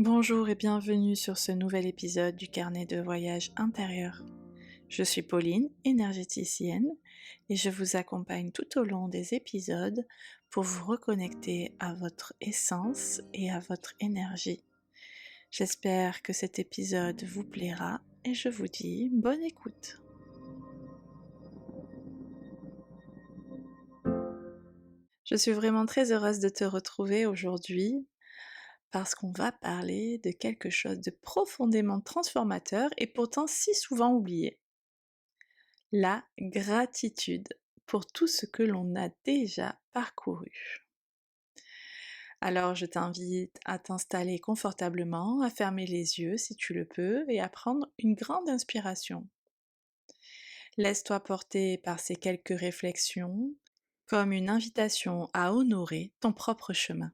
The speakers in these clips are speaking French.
Bonjour et bienvenue sur ce nouvel épisode du carnet de voyage intérieur. Je suis Pauline, énergéticienne, et je vous accompagne tout au long des épisodes pour vous reconnecter à votre essence et à votre énergie. J'espère que cet épisode vous plaira et je vous dis bonne écoute. Je suis vraiment très heureuse de te retrouver aujourd'hui parce qu'on va parler de quelque chose de profondément transformateur et pourtant si souvent oublié. La gratitude pour tout ce que l'on a déjà parcouru. Alors je t'invite à t'installer confortablement, à fermer les yeux si tu le peux et à prendre une grande inspiration. Laisse-toi porter par ces quelques réflexions comme une invitation à honorer ton propre chemin.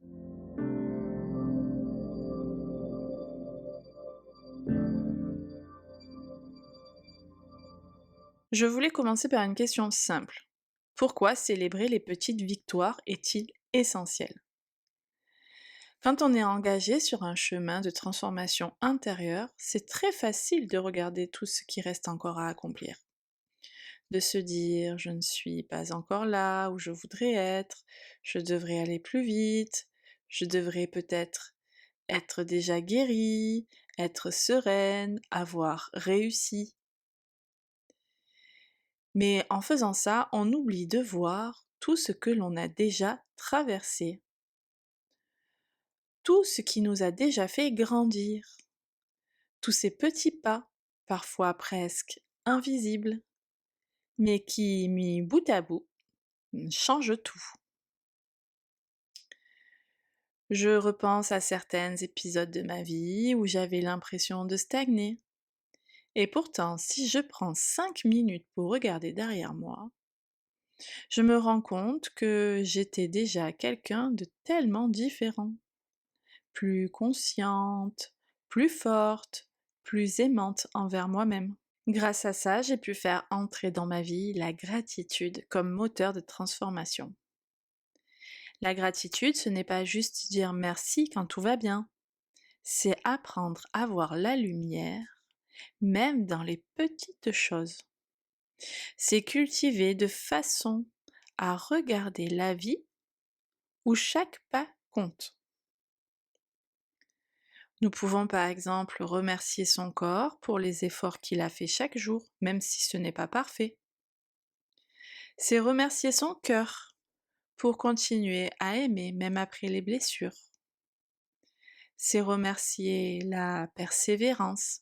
Je voulais commencer par une question simple. Pourquoi célébrer les petites victoires est-il essentiel ? Quand on est engagé sur un chemin de transformation intérieure, c'est très facile de regarder tout ce qui reste encore à accomplir. De se dire je ne suis pas encore là où je voudrais être, je devrais aller plus vite, je devrais peut-être être déjà guérie, être sereine, avoir réussi. Mais en faisant ça, on oublie de voir tout ce que l'on a déjà traversé, tout ce qui nous a déjà fait grandir. Tous ces petits pas, parfois presque invisibles, mais qui, mis bout à bout, changent tout. Je repense à certains épisodes de ma vie où j'avais l'impression de stagner. Et pourtant, si je prends 5 minutes pour regarder derrière moi, je me rends compte que j'étais déjà quelqu'un de tellement différent. Plus consciente, plus forte, plus aimante envers moi-même. Grâce à ça, j'ai pu faire entrer dans ma vie la gratitude comme moteur de transformation. La gratitude, ce n'est pas juste dire merci quand tout va bien, c'est apprendre à voir la lumière, même dans les petites choses. C'est cultiver de façon à regarder la vie où chaque pas compte. Nous pouvons par exemple remercier son corps pour les efforts qu'il a fait chaque jour, même si ce n'est pas parfait. C'est remercier son cœur pour continuer à aimer même après les blessures. C'est remercier la persévérance,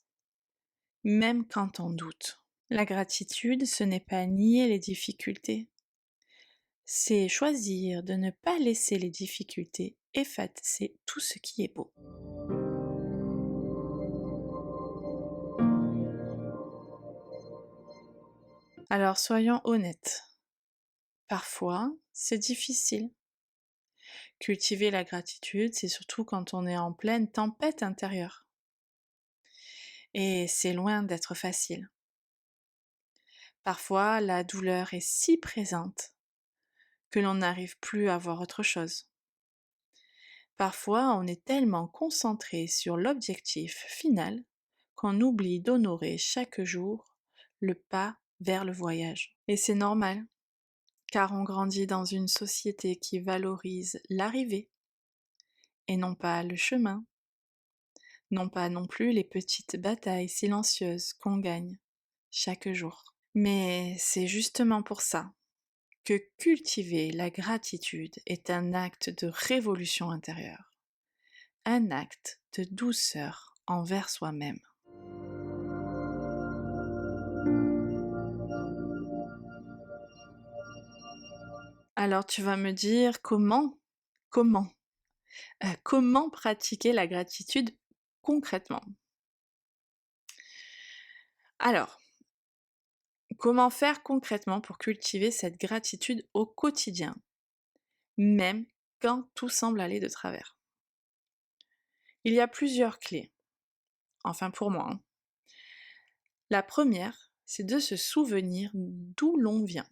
même quand on doute. La gratitude, ce n'est pas nier les difficultés, c'est choisir de ne pas laisser les difficultés effacer tout ce qui est beau. Alors soyons honnêtes, parfois c'est difficile. Cultiver la gratitude, c'est surtout quand on est en pleine tempête intérieure. Et c'est loin d'être facile. Parfois, la douleur est si présente que l'on n'arrive plus à voir autre chose. Parfois, on est tellement concentré sur l'objectif final qu'on oublie d'honorer chaque jour le pas vers le voyage. Et c'est normal, car on grandit dans une société qui valorise l'arrivée et non pas le chemin, non pas non plus les petites batailles silencieuses qu'on gagne chaque jour. Mais c'est justement pour ça que cultiver la gratitude est un acte de révolution intérieure, un acte de douceur envers soi-même. Alors tu vas me dire comment, comment pratiquer la gratitude concrètement? Alors, comment faire concrètement pour cultiver cette gratitude au quotidien, même quand tout semble aller de travers? Il y a plusieurs clés, enfin pour moi, hein. La première, c'est de se souvenir d'où l'on vient.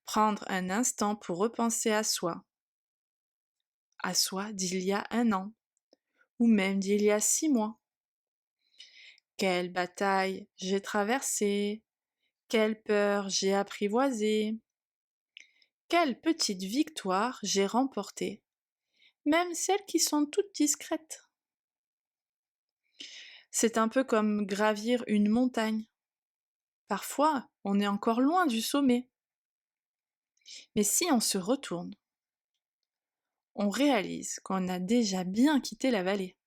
Prendre un instant pour repenser à soi d'il y a un an, ou même d'il y a 6 mois. Quelle bataille j'ai traversée, quelle peur j'ai apprivoisée, quelle petite victoire j'ai remportée, même celles qui sont toutes discrètes. C'est un peu comme gravir une montagne. Parfois, on est encore loin du sommet. Mais si on se retourne, on réalise qu'on a déjà bien quitté la vallée.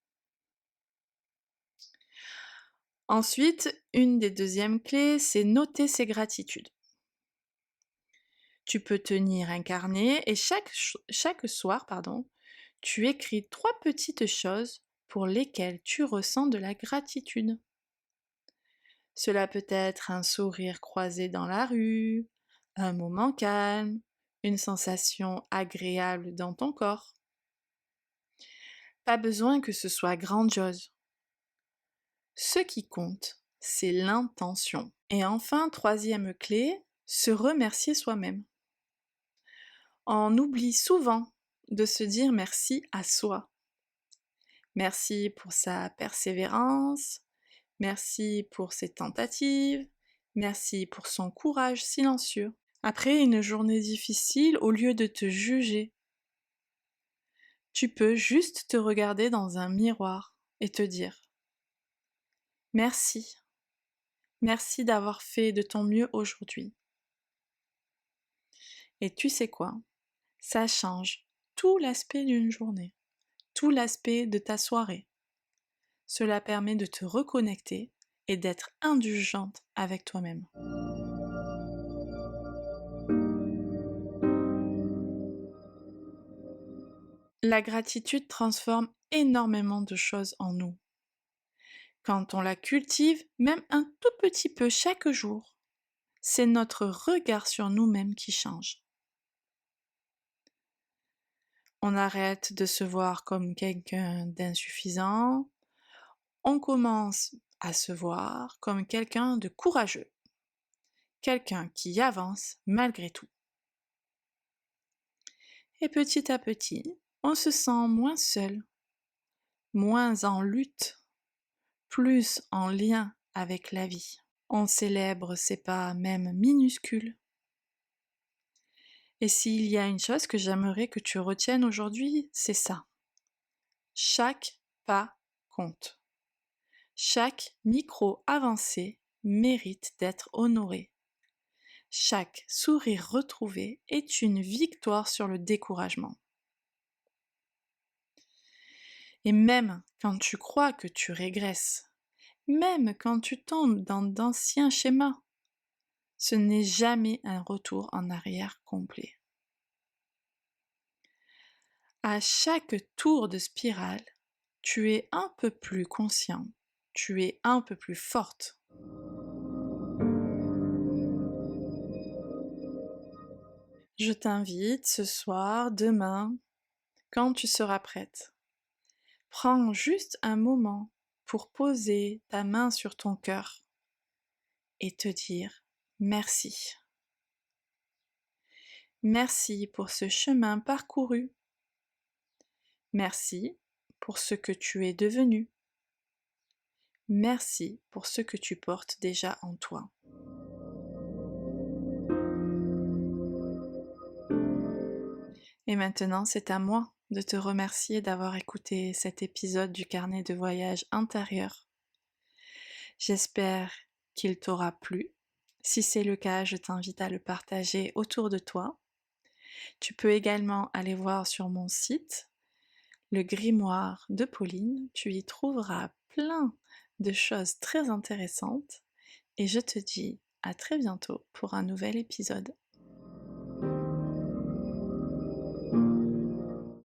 Ensuite, une des deuxièmes clés, c'est noter ses gratitudes. Tu peux tenir un carnet et chaque soir, tu écris 3 petites choses pour lesquelles tu ressens de la gratitude. Cela peut être un sourire croisé dans la rue, un moment calme, une sensation agréable dans ton corps. Pas besoin que ce soit grandiose. Ce qui compte, c'est l'intention. Et enfin, troisième clé, se remercier soi-même. On oublie souvent de se dire merci à soi. Merci pour sa persévérance, merci pour ses tentatives, merci pour son courage silencieux. Après une journée difficile, au lieu de te juger, tu peux juste te regarder dans un miroir et te dire merci. Merci d'avoir fait de ton mieux aujourd'hui. Et tu sais quoi? Ça change tout l'aspect d'une journée, tout l'aspect de ta soirée. Cela permet de te reconnecter et d'être indulgente avec toi-même. La gratitude transforme énormément de choses en nous. Quand on la cultive, même un tout petit peu chaque jour, c'est notre regard sur nous-mêmes qui change. On arrête de se voir comme quelqu'un d'insuffisant, on commence à se voir comme quelqu'un de courageux, quelqu'un qui avance malgré tout. Et petit à petit, on se sent moins seul, moins en lutte, plus en lien avec la vie. On célèbre ses pas même minuscules. Et s'il y a une chose que j'aimerais que tu retiennes aujourd'hui, c'est ça. Chaque pas compte. Chaque micro avancé mérite d'être honoré. Chaque sourire retrouvé est une victoire sur le découragement. Et même quand tu crois que tu régresses, même quand tu tombes dans d'anciens schémas, ce n'est jamais un retour en arrière complet. À chaque tour de spirale, tu es un peu plus conscient, tu es un peu plus forte. Je t'invite ce soir, demain, quand tu seras prête. Prends juste un moment pour poser ta main sur ton cœur et te dire merci. Merci pour ce chemin parcouru. Merci pour ce que tu es devenu. Merci pour ce que tu portes déjà en toi. Et maintenant, c'est à moi de te remercier d'avoir écouté cet épisode du carnet de voyage intérieur. J'espère qu'il t'aura plu. Si c'est le cas, je t'invite à le partager autour de toi. Tu peux également aller voir sur mon site, le grimoire de Pauline. Tu y trouveras plein de choses très intéressantes. Et je te dis à très bientôt pour un nouvel épisode.